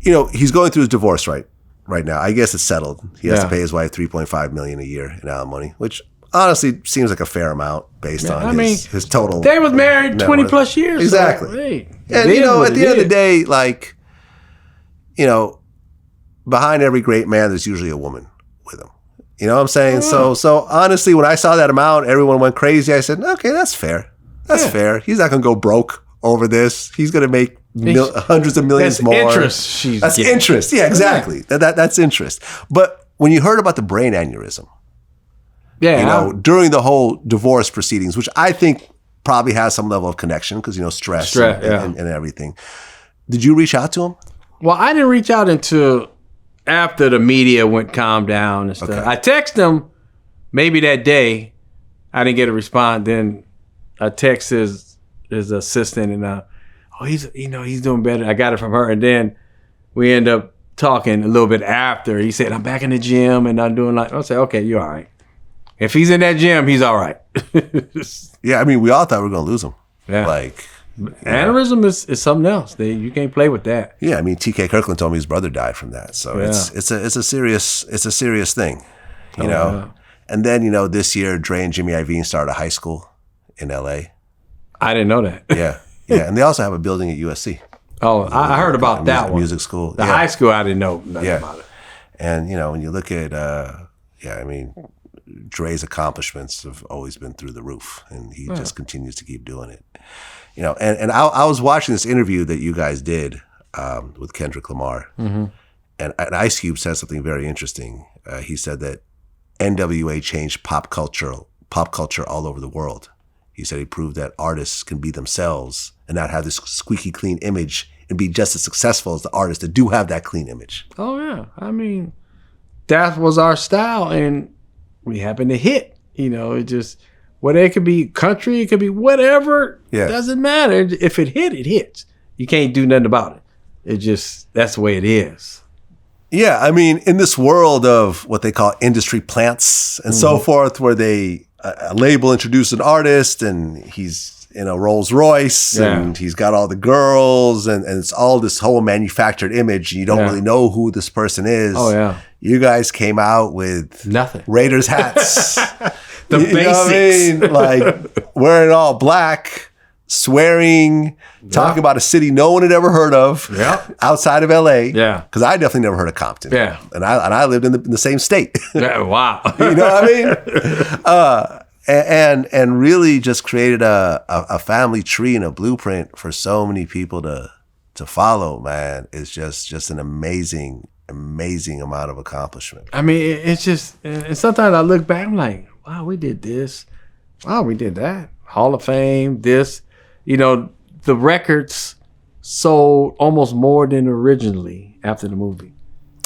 he's going through his divorce right now. I guess it's settled. He has to Yeah. pay his wife $3.5 million a year in alimony, which honestly seems like a fair amount based on his total. They was married net 20 worth. plus years. Exactly. So, hey, And it is what at the it end of the is. day, like, behind every great man, there's usually a woman with him. You know what I'm saying? So honestly, when I saw that amount, everyone went crazy. I said, okay, that's fair. That's fair. He's not going to go broke over this. He's going to make hundreds of millions That's more. interest. That's interest. Yeah, exactly. That's interest. But when you heard about the brain aneurysm, during the whole divorce proceedings, which I think probably has some level of connection because, stress and everything. Did you reach out to him? Well, I didn't reach out until after the media went calm down and stuff. Okay. I texted him maybe that day. I didn't get a response. Then I text his assistant and he's doing better. I got it from her, and then we end up talking a little bit after. He said, I'm back in the gym and I'm doing I said, okay, you're all right. If he's in that gym, he's all right. Yeah, I mean, we all thought we were going to lose him. Yeah. Aneurysm is something else. You can't play with that. Yeah, I mean, T.K. Kirkland told me his brother died from that, so it's a serious thing, you know. Yeah. And then this year, Dre and Jimmy Iovine started a high school in L.A. I didn't know that. Yeah, and they also have a building at USC. Oh, I heard about that one. Music school. The high school, I didn't know nothing about it. And when you look at, I mean, Dre's accomplishments have always been through the roof, and he just continues to keep doing it. And I was watching this interview that you guys did with Kendrick Lamar, and Ice Cube said something very interesting. He said that NWA changed pop culture all over the world. He said he proved that artists can be themselves and not have this squeaky clean image and be just as successful as the artists that do have that clean image. Oh yeah, I mean, that was our style, and we happened to hit. It just. Whether it could be country, it could be whatever. Yeah. Doesn't matter. If it hit, it hits. You can't do nothing about it. That's the way it is. Yeah, I mean, in this world of what they call industry plants and so forth, where a label introduces an artist and he's in a Rolls Royce and he's got all the girls and it's all this whole manufactured image. You don't really know who this person is. Oh, yeah. You guys came out with Nothing. Raiders hats. The basics. Know what I mean? Like wearing all black, swearing, talking about a city no one had ever heard of outside of LA. Yeah. Because I definitely never heard of Compton. Yeah. And I lived in the same state. Yeah, wow. You know what I mean? And really just created a family tree and a blueprint for so many people to follow, man. It's just an amazing amount of accomplishment. I mean, it's just, and sometimes I look back, I'm like, wow, we did this. Wow, we did that. Hall of Fame, this. The records sold almost more than originally after the movie.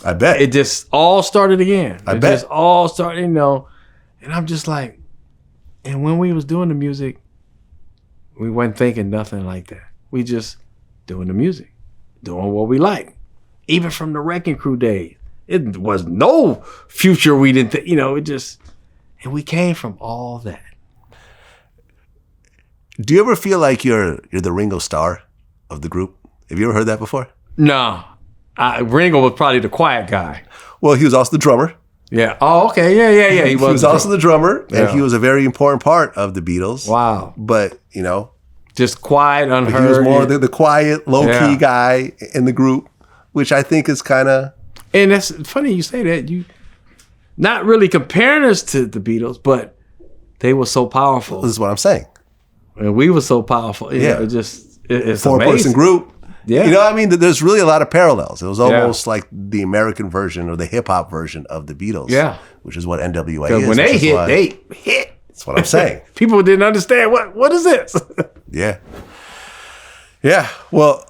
I bet. It just all started again. I bet. Just all started, and I'm just like, and when we was doing the music, we wasn't thinking nothing like that. We just doing the music, doing what we like. Even from the Wrecking Crew days, it was no future we didn't think, it just, and we came from all that. Do you ever feel like you're the Ringo Starr of the group? Have you ever heard that before? No. Ringo was probably the quiet guy. Well, he was also the drummer. Yeah. Oh, okay. Yeah. He was also the drummer, and he was a very important part of the Beatles. Wow. But, just quiet, unheard. He was more the quiet, low-key guy in the group, which I think is kind of... And that's funny you say that. You not really comparing us to the Beatles, but they were so powerful. This is what I'm saying. And we were so powerful. It's four-person amazing. Group. Yeah. You know what I mean? There's really a lot of parallels. It was almost like the American version or the hip-hop version of the Beatles. Yeah. Which is what NWA is. When they hit. That's what I'm saying. People didn't understand, what is this? Yeah. Yeah. Well,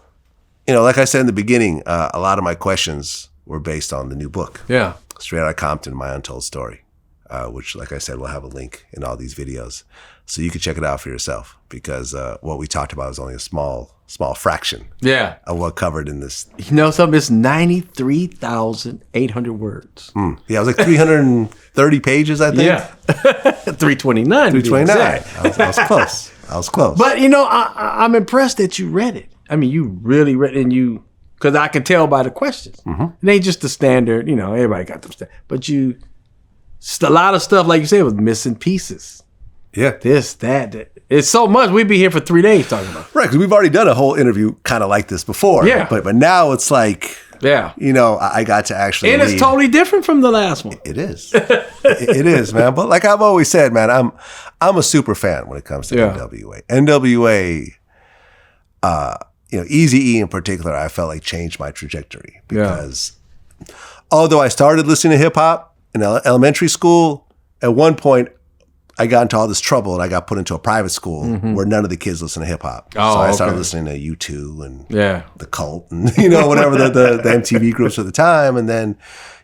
like I said in the beginning, a lot of my questions were based on the new book. Yeah. Straight Outta Compton, My Untold Story, which, like I said, we'll have a link in all these videos. So you can check it out for yourself because what we talked about is only a small fraction of what covered in this. Something? It's 93,800 words. Yeah, it was like 330 pages, I think. Yeah. 329. 329. I was close. But, I'm impressed that you read it. I mean, you really read it and you because I can tell by the questions. It ain't just the standard, everybody got them. But a lot of stuff, like you said, was missing pieces. Yeah. This, that. It's so much. We'd be here for 3 days talking about it. Right, because we've already done a whole interview kind of like this before. Yeah. But now it's like, Yeah. I got to actually And it's totally different from the last one. It is. It is, man. But like I've always said, man, I'm a super fan when it comes to NWA. NWA, Eazy-E in particular, I felt like changed my trajectory because although I started listening to hip hop in elementary school, at one point I got into all this trouble and I got put into a private school where none of the kids listen to hip hop. So I started listening to U2 and the Cult and, whatever the MTV groups at the time. And then,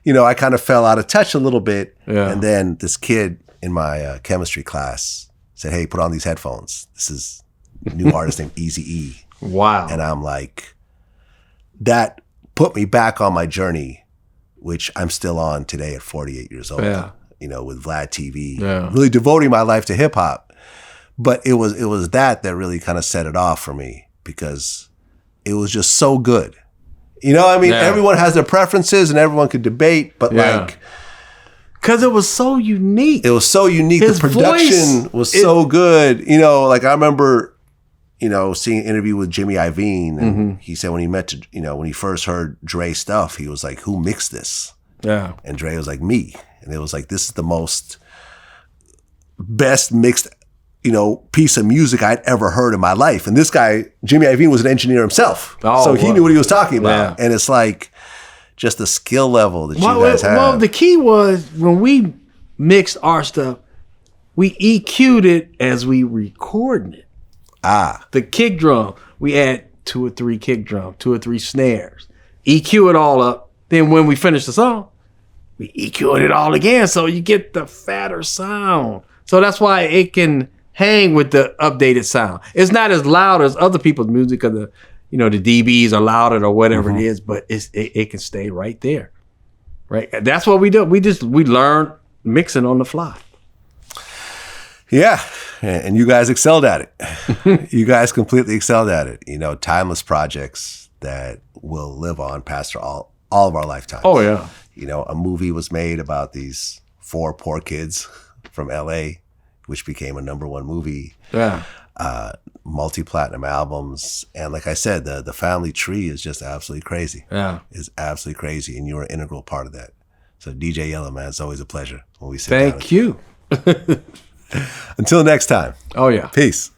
I kind of fell out of touch a little bit. Yeah. And then this kid in my chemistry class said, hey, put on these headphones. This is a new artist named Eazy-E. Wow. And I'm like, that put me back on my journey, which I'm still on today at 48 years old. Yeah. With Vlad TV, really devoting my life to hip hop. But it was that really kind of set it off for me because it was just so good. Everyone has their preferences and everyone could debate, but because it was so unique. It was so unique. His the production was so good. I remember, seeing an interview with Jimmy Iovine, and he said when he first heard Dre's stuff, he was like, "Who mixed this?" Yeah, and Dre was like, "Me." And it was like, this is the best mixed, piece of music I'd ever heard in my life. And this guy, Jimmy Iovine, was an engineer himself. So he knew what he was talking about. Yeah. And it's like just the skill level that you guys have. Well, the key was when we mixed our stuff, we EQ'd it as we recorded it. The kick drum, we add 2 or 3 kick drums, 2 or 3 snares, EQ it all up. Then when we finish the song, we EQ'd it all again, so you get the fatter sound. So that's why it can hang with the updated sound. It's not as loud as other people's music, or the dBs are louder or whatever it is, but it can stay right there. Right? That's what we do. We learn mixing on the fly. Yeah, and you guys excelled at it. You guys completely excelled at it. Timeless projects that will live on past all of our lifetimes. Oh yeah. A movie was made about these 4 poor kids from LA, which became a #1 movie. Yeah. Multi-platinum albums. And like I said, the family tree is just absolutely crazy. Yeah. It's absolutely crazy. And you're an integral part of that. So DJ Yella, man, it's always a pleasure when we sit down. Thank you. Until next time. Oh yeah. Peace.